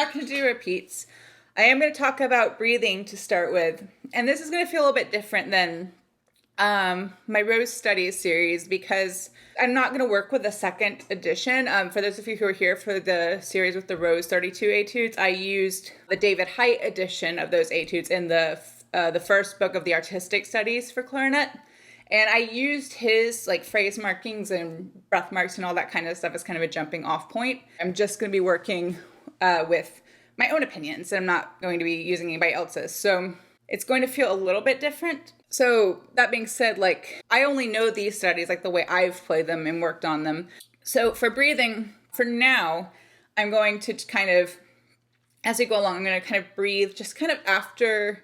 not going to do repeats. I am going to talk about breathing to start with. And this is going to feel a little bit different than my Rose Studies series because I'm not going to work with the second edition. For those of you who are here for the series with the Rose 32 etudes, I used the David Height edition of those etudes in the first book of the artistic studies for clarinet. And I used his like phrase markings and breath marks and all that kind of stuff as kind of a jumping off point. I'm just going to be working with my own opinions, and I'm not going to be using anybody else's. So it's going to feel a little bit different. So that being said, like I only know these studies like the way I've played them and worked on them. So for breathing, for now, I'm going to kind of, as we go along, I'm going to kind of breathe just kind of after.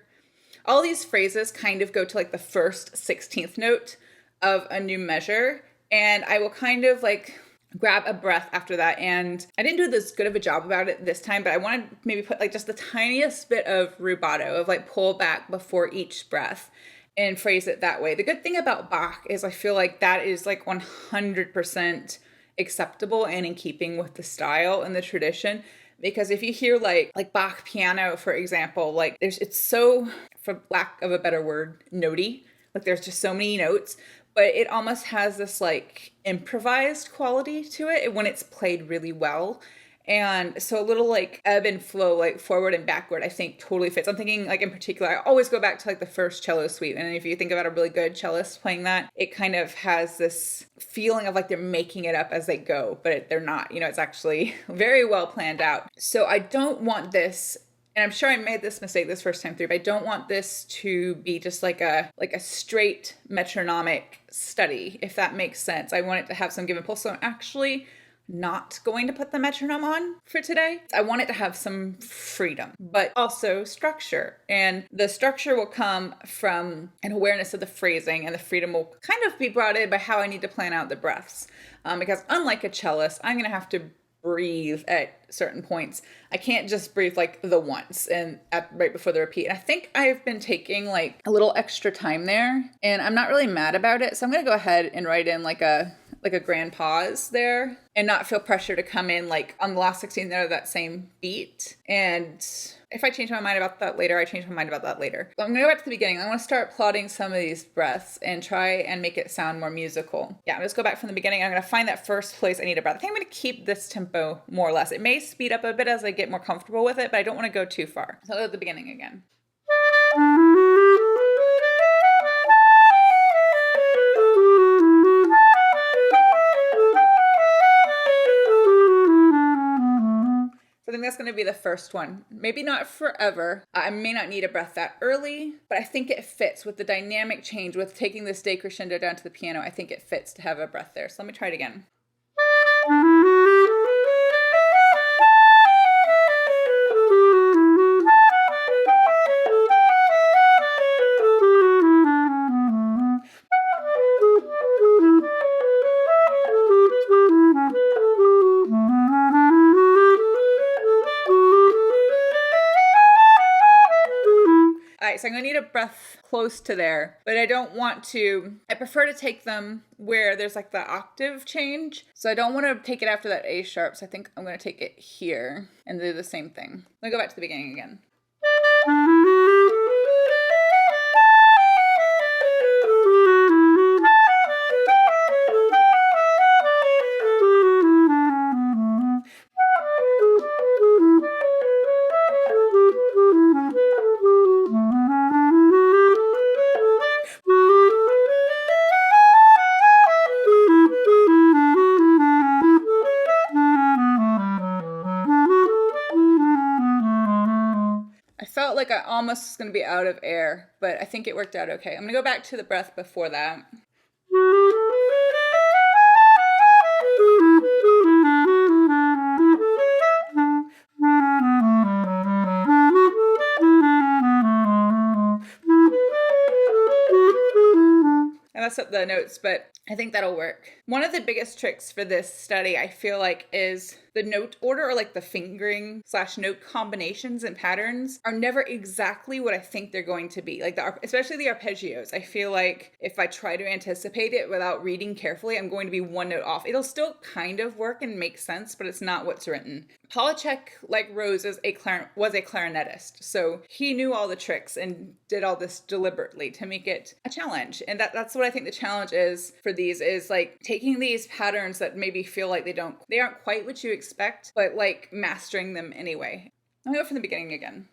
All these phrases kind of go to like the first 16th note of a new measure. And I will kind of like grab a breath after that. And I didn't do this good of a job about it this time, but I wanted to maybe put like just the tiniest bit of rubato, of like pull back before each breath and phrase it that way. The good thing about Bach is I feel like that is like 100% acceptable and in keeping with the style and the tradition. Because if you hear like Bach piano, for example, like it's so, for lack of a better word, notey. Like there's just so many notes, but it almost has this like improvised quality to it when it's played really well. And so a little like ebb and flow, like forward and backward, I think totally fits. I'm thinking like in particular, I always go back to like the first cello suite. And if you think about a really good cellist playing that, it kind of has this feeling of like they're making it up as they go, but they're not, it's actually very well planned out. So I don't want this, and I'm sure I made this mistake this first time through, but I don't want this to be just like a straight metronomic study, if that makes sense. I want it to have some give and pull. So I'm actually not going to put the metronome on for today. I want it to have some freedom, but also structure. And the structure will come from an awareness of the phrasing, and the freedom will kind of be brought in by how I need to plan out the breaths. Because unlike a cellist, I'm going to have to breathe at certain points. I can't just breathe like the once and right before the repeat. And I think I've been taking like a little extra time there, and I'm not really mad about it. So I'm going to go ahead and write in like a grand pause there and not feel pressure to come in like on the last 16th note of that same beat. And if I change my mind about that later, I change my mind about that later. But I'm going to go back to the beginning. I want to start plotting some of these breaths and try and make it sound more musical. Yeah, I'm just go back from the beginning. I'm going to find that first place I need a breath. I think I'm going to keep this tempo more or less. It may speed up a bit as I get more comfortable with it, but I don't want to go too far. So I'll go at the beginning again. I think that's going to be the first one. Maybe not forever. I may not need a breath that early, but I think it fits with the dynamic change with taking this decrescendo down to the piano. I think it fits to have a breath there. So let me try it again. So I'm going to need a breath close to there, but I don't want to, I prefer to take them where there's like the octave change. So I don't want to take it after that A sharp. So I think I'm going to take it here and do the same thing. Let me go back to the beginning again. Like I almost was going to be out of air, but I think it worked out okay. I'm going to go back to the breath before that. I messed up the notes, but I think that'll work. One of the biggest tricks for this study, I feel like, is the note order or like the fingering / note combinations and patterns are never exactly what I think they're going to be. Like especially the arpeggios. I feel like if I try to anticipate it without reading carefully, I'm going to be one note off. It'll still kind of work and make sense, but it's not what's written. Polatschek, like Rose, was a clarinetist. So he knew all the tricks and did all this deliberately to make it a challenge. And that's what I think the challenge is for these, is like taking these patterns that maybe feel like they aren't quite what you expect, but like mastering them anyway. Let me go from the beginning again.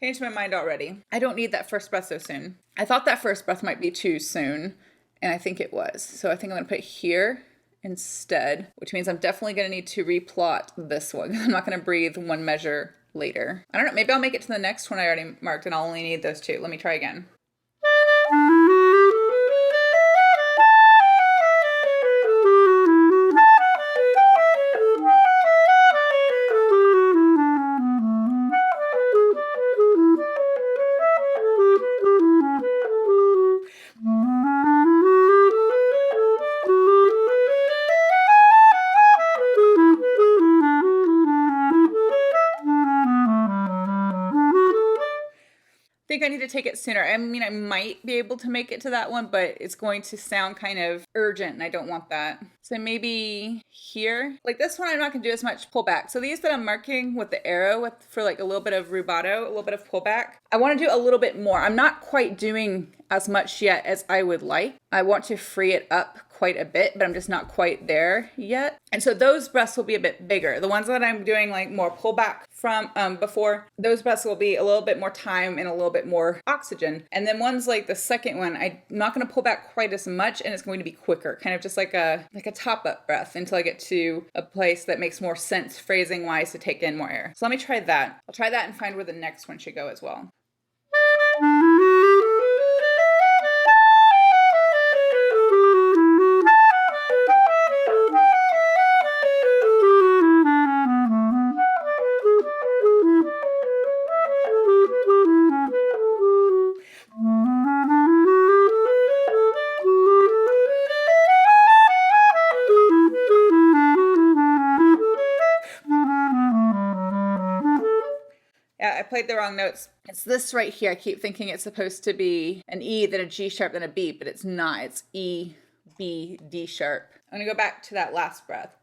Changed my mind already. I don't need that first breath so soon. I thought that first breath might be too soon, and I think it was. So I think I'm going to put here instead, which means I'm definitely going to need to replot this one. I'm not going to breathe one measure later. I don't know. Maybe I'll make it to the next one I already marked, and I'll only need those two. Let me try again. I think I need to take it sooner. I mean, I might be able to make it to that one, but it's going to sound kind of urgent and I don't want that. So maybe here, like this one, I'm not going to do as much pullback. So these that I'm marking with the arrow for like a little bit of rubato, a little bit of pullback, I want to do a little bit more. I'm not quite doing as much yet as I would like. I want to free it up quite a bit, but I'm just not quite there yet. And so those breaths will be a bit bigger. The ones that I'm doing like more pullback from before, those breaths will be a little bit more time and a little bit more oxygen. And then ones like the second one, I'm not going to pull back quite as much, and it's going to be quicker, kind of just like a top up breath until I get to a place that makes more sense phrasing wise to take in more air. So let me try that. I'll try that and find where the next one should go as well. Yeah, I played the wrong notes. It's this right here. I keep thinking it's supposed to be an E, then a G sharp, then a B, but it's not. It's E, B, D sharp. I'm gonna go back to that last breath.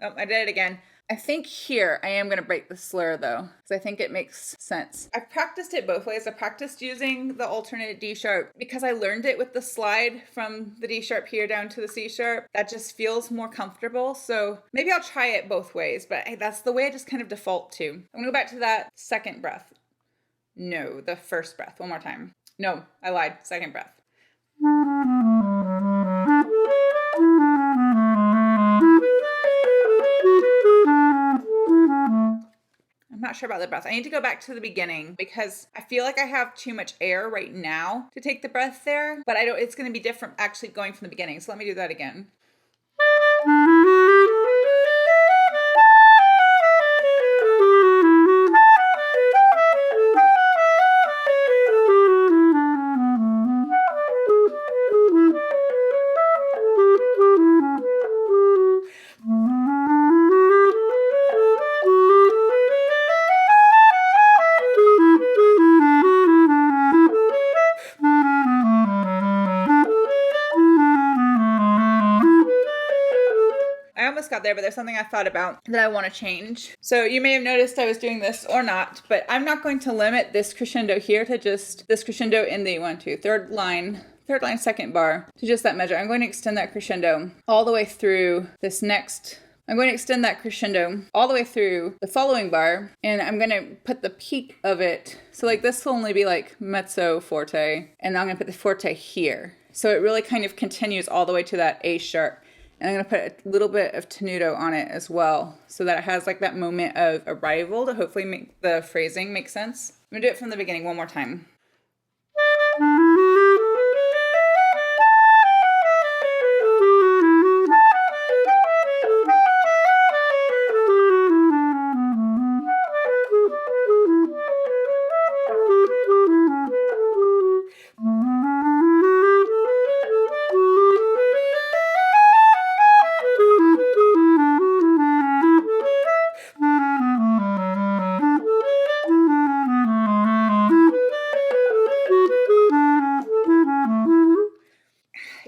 Oh, I did it again. I think here I am going to break the slur though, because I think it makes sense. I've practiced it both ways. I practiced using the alternate D sharp because I learned it with the slide from the D sharp here down to the C sharp. That just feels more comfortable. So maybe I'll try it both ways, but that's the way I just kind of default to. I'm going to go back to that second breath. No, the first breath. One more time. No, I lied. Second breath. I'm not sure about the breath. I need to go back to the beginning because I feel like I have too much air right now to take the breath there, but it's going to be different actually going from the beginning. So let me do that again. Got there, but there's something I thought about that I want to change. So you may have noticed I was doing this or not, but I'm not going to limit this crescendo here to just this crescendo in the third line, second bar to just that measure. I'm going to extend that crescendo all the way through this next. I'm going to extend that crescendo all the way through the following bar, and I'm going to put the peak of it. So like this will only be like mezzo forte, and now I'm going to put the forte here. So it really kind of continues all the way to that A sharp. And I'm going to put a little bit of tenuto on it as well so that it has like that moment of arrival to hopefully make the phrasing make sense. I'm going to do it from the beginning one more time.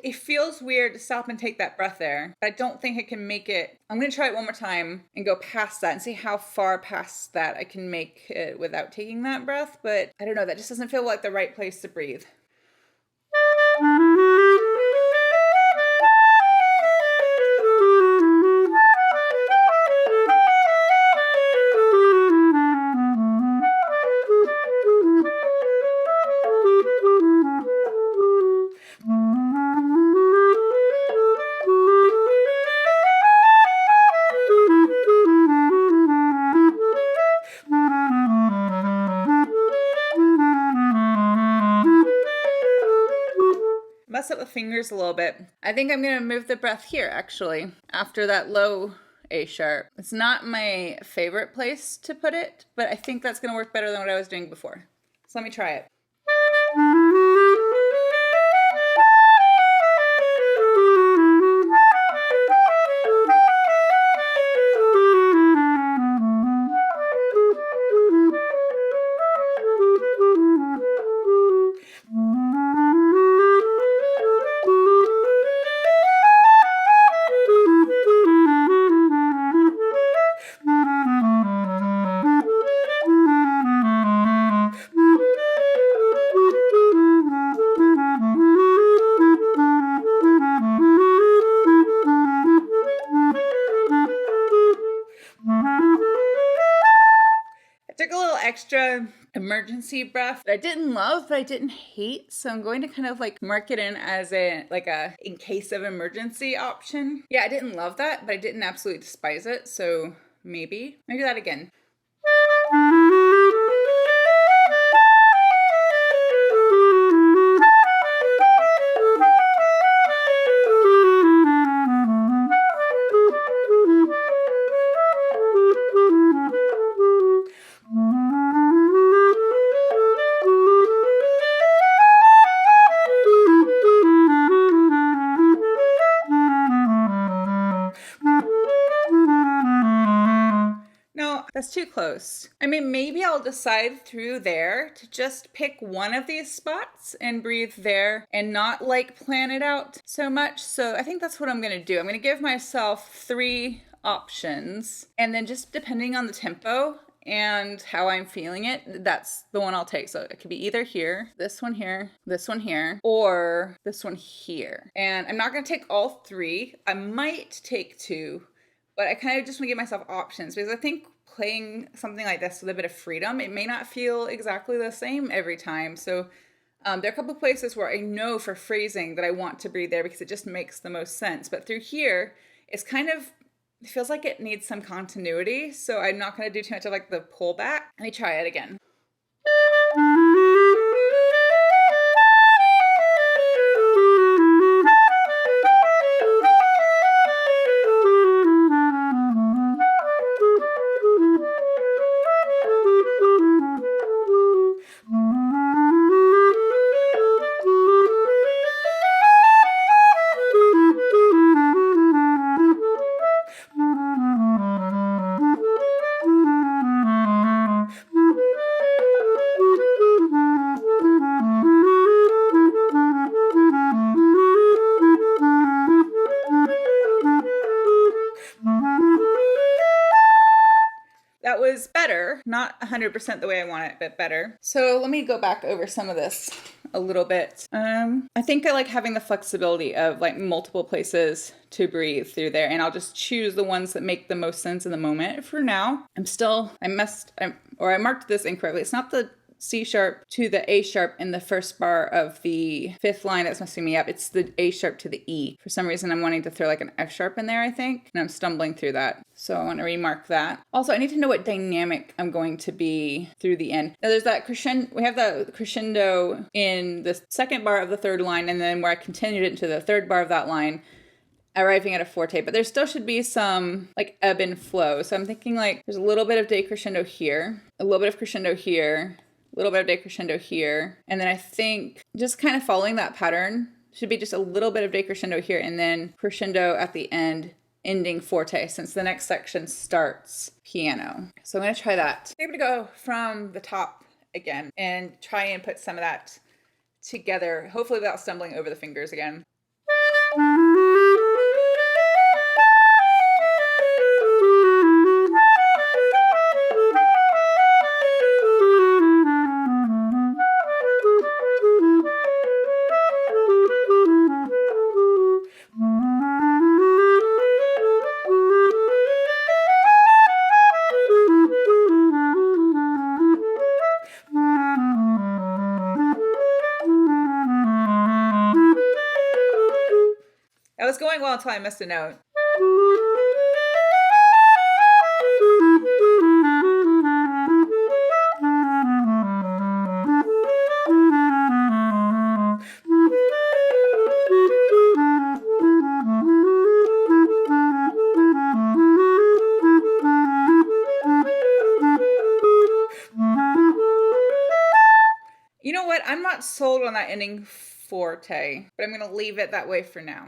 It feels weird to stop and take that breath there, but I don't think I can make it. I'm going to try it one more time and go past that and see how far past that I can make it without taking that breath. But I don't know, that just doesn't feel like the right place to breathe. Mess up the fingers a little bit. I think I'm going to move the breath here, actually, after that low A sharp. It's not my favorite place to put it, but I think that's going to work better than what I was doing before. So let me try it. Took a little extra emergency breath that I didn't love, but I didn't hate. So I'm going to kind of like mark it in as a in case of emergency option. Yeah, I didn't love that, but I didn't absolutely despise it. So maybe that again. That's too close. I mean, maybe I'll decide through there to just pick one of these spots and breathe there and not like plan it out so much. So I think that's what I'm going to do. I'm going to give myself 3 options, and then just depending on the tempo and how I'm feeling it, that's the one I'll take. So it could be either here, this one here, or this one here. And I'm not going to take all 3. I might take 2, but I kind of just want to give myself options because I think playing something like this with a bit of freedom, it may not feel exactly the same every time. So there are a couple of places where I know for phrasing that I want to breathe there because it just makes the most sense. But through here, it feels like it needs some continuity. So I'm not going to do too much of like the pullback. Let me try it again. That was better, not 100% the way I want it, but better. So let me go back over some of this a little bit. I think I like having the flexibility of like multiple places to breathe through there, and I'll just choose the ones that make the most sense in the moment. For now, I marked this incorrectly. It's not the C sharp to the A sharp in the first bar of the fifth line that's messing me up. It's the A sharp to the E. For some reason, I'm wanting to throw like an F sharp in there, I think, and I'm stumbling through that. So I want to remark that. Also, I need to know what dynamic I'm going to be through the end. Now there's that crescendo, we have the crescendo in the second bar of the third line, and then where I continued it into the third bar of that line, arriving at a forte, but there still should be some like ebb and flow. So I'm thinking like there's a little bit of decrescendo here, a little bit of crescendo here, a little bit of decrescendo here. And then I think just kind of following that pattern should be just a little bit of decrescendo here and then crescendo at the end, ending forte, since the next section starts piano. So I'm going to try that. I'm going to go from the top again and try and put some of that together, hopefully without stumbling over the fingers again. That was going well until I missed a note. You know what? I'm not sold on that ending forte, but I'm going to leave it that way for now.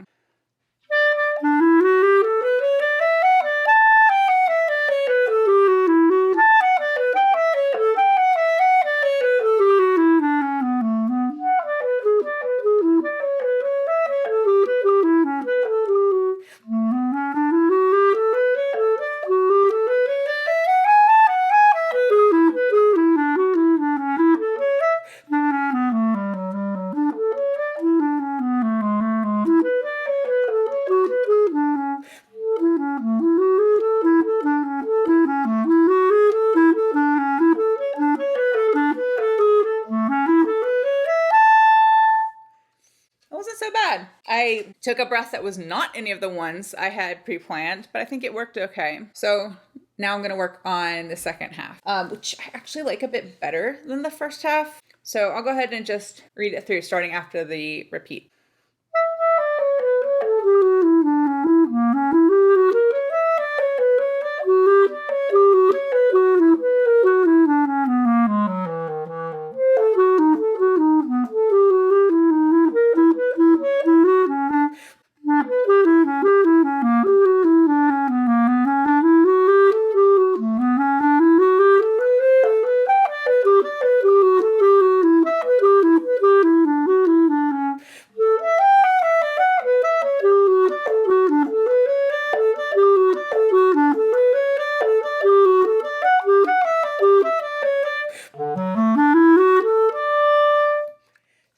So bad. I took a breath that was not any of the ones I had pre-planned, but I think it worked okay. So now I'm going to work on the second half, which I actually like a bit better than the first half. So I'll go ahead and just read it through starting after the repeat.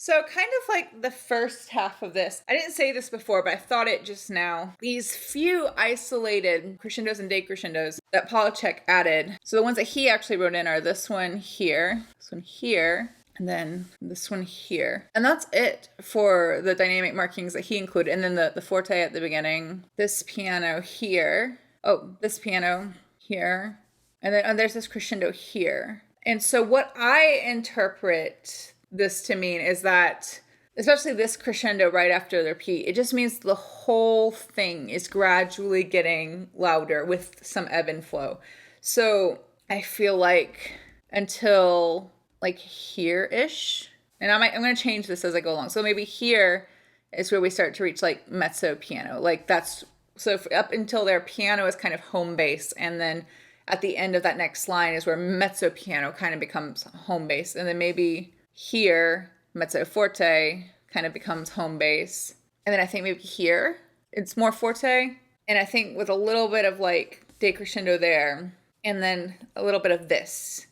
So kind of like the first half of this, I didn't say this before, but I thought it just now. These few isolated crescendos and decrescendos that Polatschek added. So the ones that he actually wrote in are this one here, and then this one here. And that's it for the dynamic markings that he included. And then the forte at the beginning, this piano here. Oh, this piano here. And then there's this crescendo here. And so what I interpret this to mean is that, especially this crescendo right after the repeat, it just means the whole thing is gradually getting louder with some ebb and flow. So I feel like until like here-ish, and I'm going to change this as I go along. So maybe here is where we start to reach like mezzo piano. Like that's, so up until there, piano is kind of home base, and then at the end of that next line is where mezzo piano kind of becomes home base, and then maybe here, mezzo forte kind of becomes home base. And then I think maybe here, it's more forte. And I think with a little bit of like decrescendo there, and then a little bit of this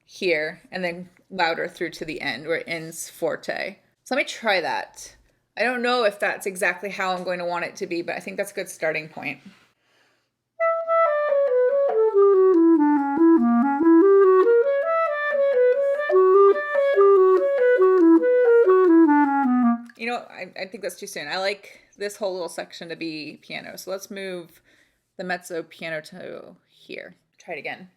here, and then louder through to the end where it ends forte. So let me try that. I don't know if that's exactly how I'm going to want it to be, but I think that's a good starting point. I think that's too soon. I like this whole little section to be piano. So let's move the mezzo piano to here. Try it again.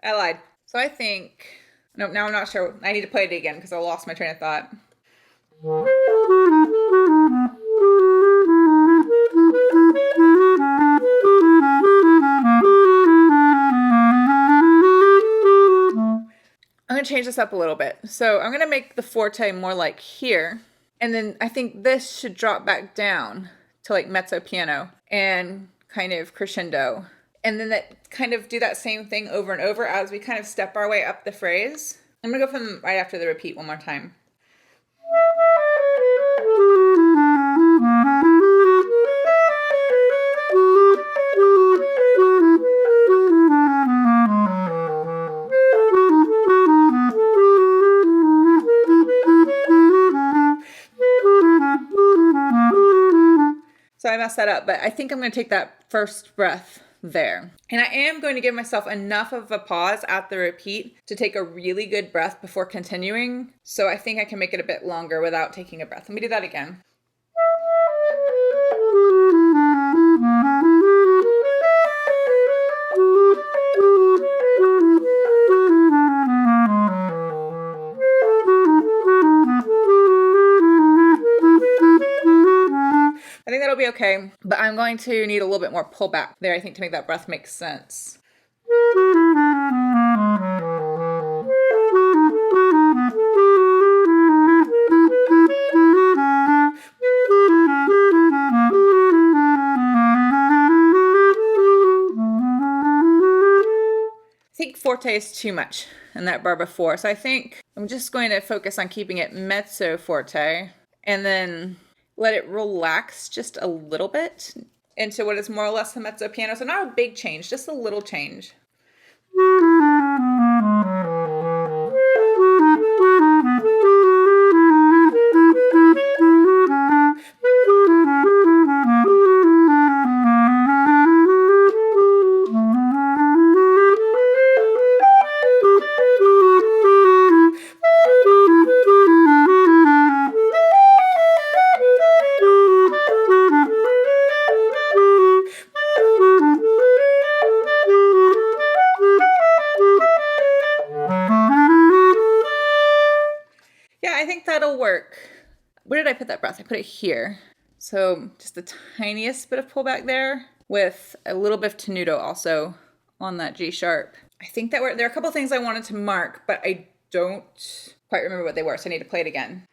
I lied. So I think, no, now I'm not sure. I need to play it again because I lost my train of thought. I'm going to change this up a little bit. So I'm going to make the forte more like here. And then I think this should drop back down to like mezzo piano and kind of crescendo. And then that kind of do that same thing over and over as we kind of step our way up the phrase. I'm going to go from right after the repeat one more time. So I messed that up, but I think I'm going to take that first breath there. And I am going to give myself enough of a pause at the repeat to take a really good breath before continuing. So I think I can make it a bit longer without taking a breath. Let me do that again. I think that'll be okay, but I'm going to need a little bit more pullback there, I think, to make that breath make sense. I think forte is too much in that bar before, so I think I'm just going to focus on keeping it mezzo forte, and then let it relax just a little bit into what is more or less the mezzo piano. So not a big change, just a little change. I think that'll work. Where did I put that breath? I put it here. So just the tiniest bit of pullback there with a little bit of tenuto also on that G sharp. I think that there are a couple things I wanted to mark, but I don't quite remember what they were, so I need to play it again.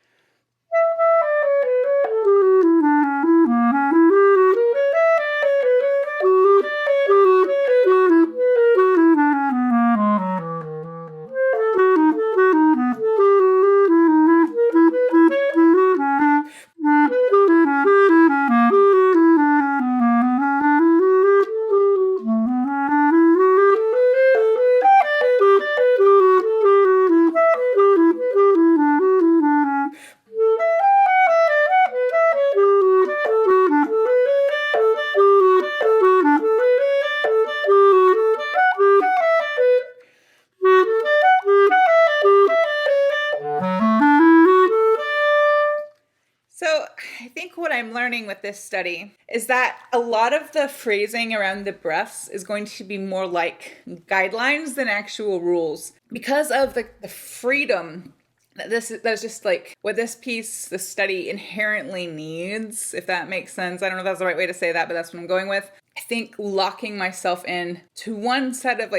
So I think what I'm learning with this study is that a lot of the phrasing around the breaths is going to be more like guidelines than actual rules because of the freedom that's just like what this piece, the study inherently needs, if that makes sense. I don't know if that's the right way to say that, but that's what I'm going with. I think locking myself in to one set of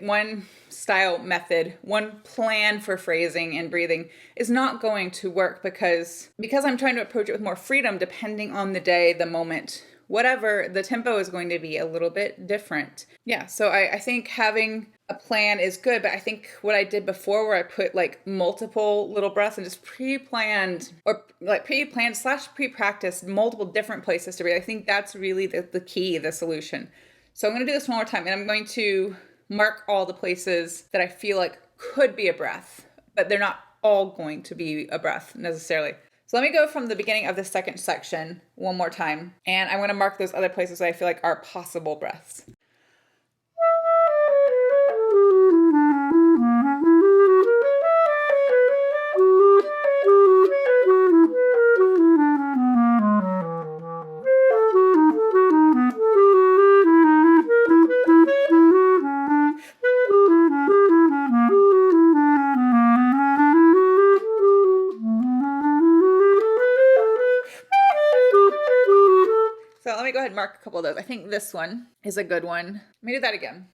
one style method, one plan for phrasing and breathing is not going to work because I'm trying to approach it with more freedom depending on the day, the moment, whatever, the tempo is going to be a little bit different. Yeah, so I think having a plan is good, but I think what I did before, where I put like multiple little breaths and just pre-planned or like pre-planned / pre-practiced multiple different places to breathe, I think that's really the key, the solution. So I'm going to do this one more time, and I'm going to mark all the places that I feel like could be a breath, but they're not all going to be a breath necessarily. So let me go from the beginning of the second section one more time, and I'm going to mark those other places that I feel like are possible breaths. So let me go ahead and mark a couple of those. I think this one is a good one. Let me do that again.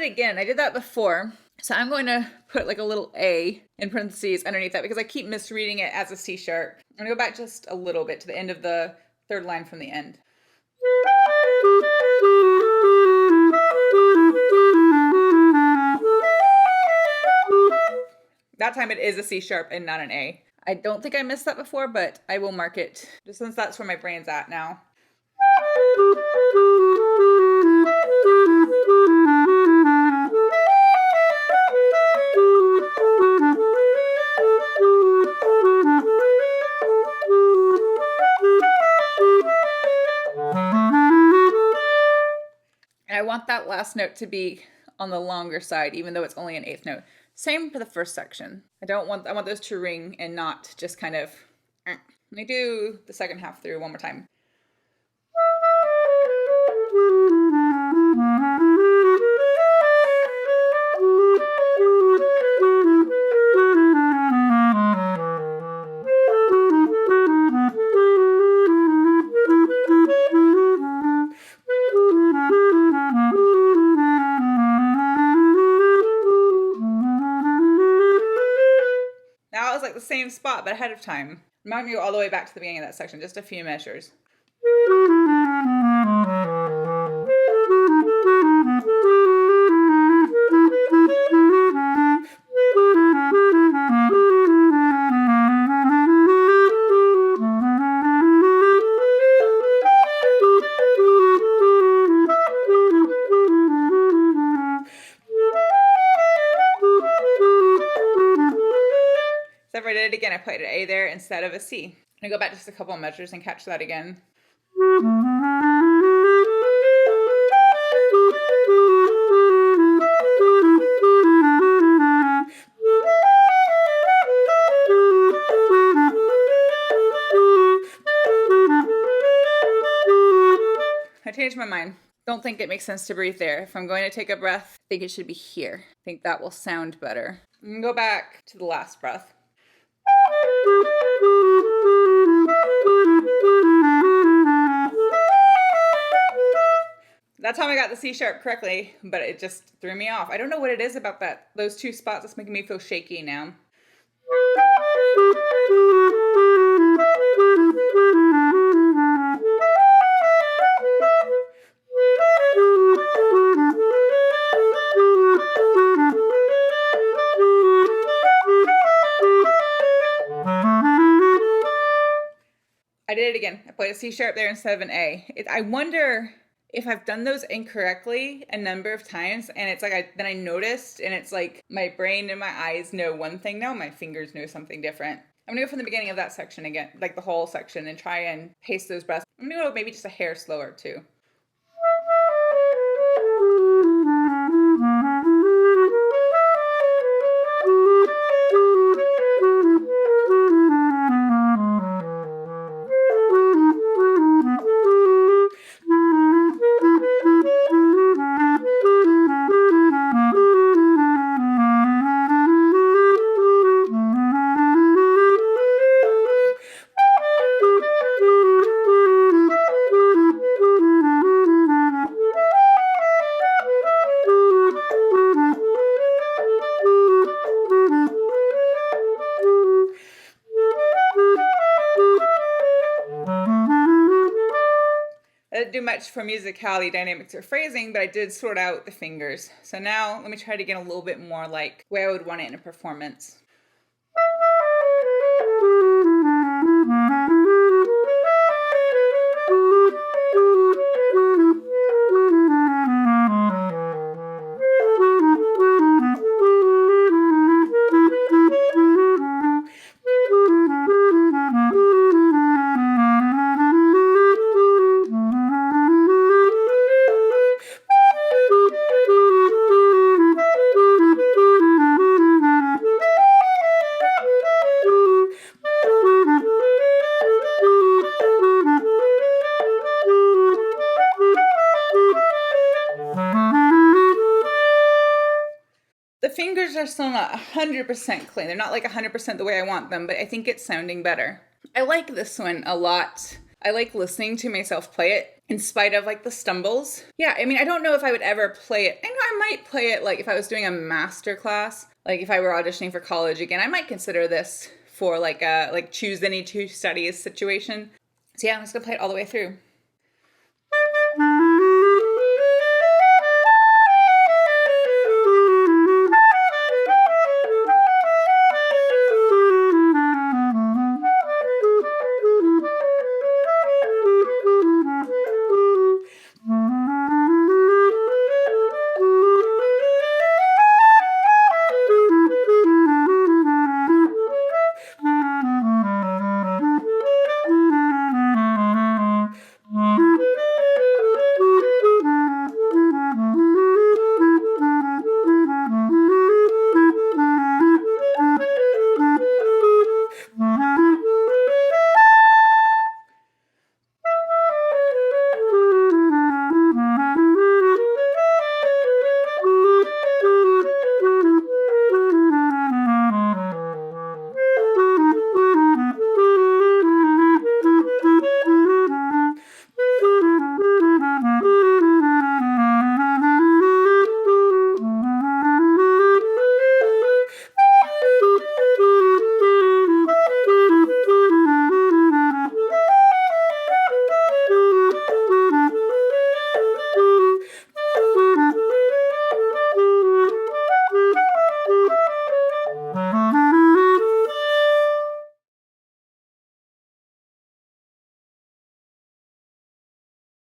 Again, I did that before, so I'm going to put like a little A in parentheses underneath that because I keep misreading it as a C sharp. I'm going to go back just a little bit to the end of the third line from the end. That time it is a C sharp and not an A. I don't think I missed that before, but I will mark it just since that's where my brain's at now. And I want that last note to be on the longer side, even though it's only an eighth note. Same for the first section. I want those to ring and not just kind of. Let me do the second half through one more time. Now it was like the same spot, but ahead of time. I'm not going to go all the way back to the beginning of that section, just a few measures. So if I did it again, I put an A there instead of a C. I'm going to go back just a couple of measures and catch that again. I changed my mind. Don't think it makes sense to breathe there. If I'm going to take a breath, I think it should be here. I think that will sound better. I'm going to go back to the last breath. That time I got the C sharp correctly, but it just threw me off. I don't know what it is about those two spots that's making me feel shaky now. I did it again. I played a C sharp there instead of an A. I wonder if I've done those incorrectly a number of times, and it's like then I noticed, and it's like my brain and my eyes know one thing now, my fingers know something different. I'm gonna go from the beginning of that section again, like the whole section, and try and pace those breaths. I'm gonna go maybe just a hair slower too. I didn't do much for musicality, dynamics, or phrasing, but I did sort out the fingers. So now let me try to get a little bit more like where I would want it in a performance. The fingers are still not 100% clean. They're not like 100% the way I want them, but I think it's sounding better. I like this one a lot. I like listening to myself play it in spite of like the stumbles. Yeah, I mean, I don't know if I would ever play it. I know I might play it like if I was doing a master class, like if I were auditioning for college again, I might consider this for like a choose any two studies situation. So yeah, I'm just gonna play it all the way through.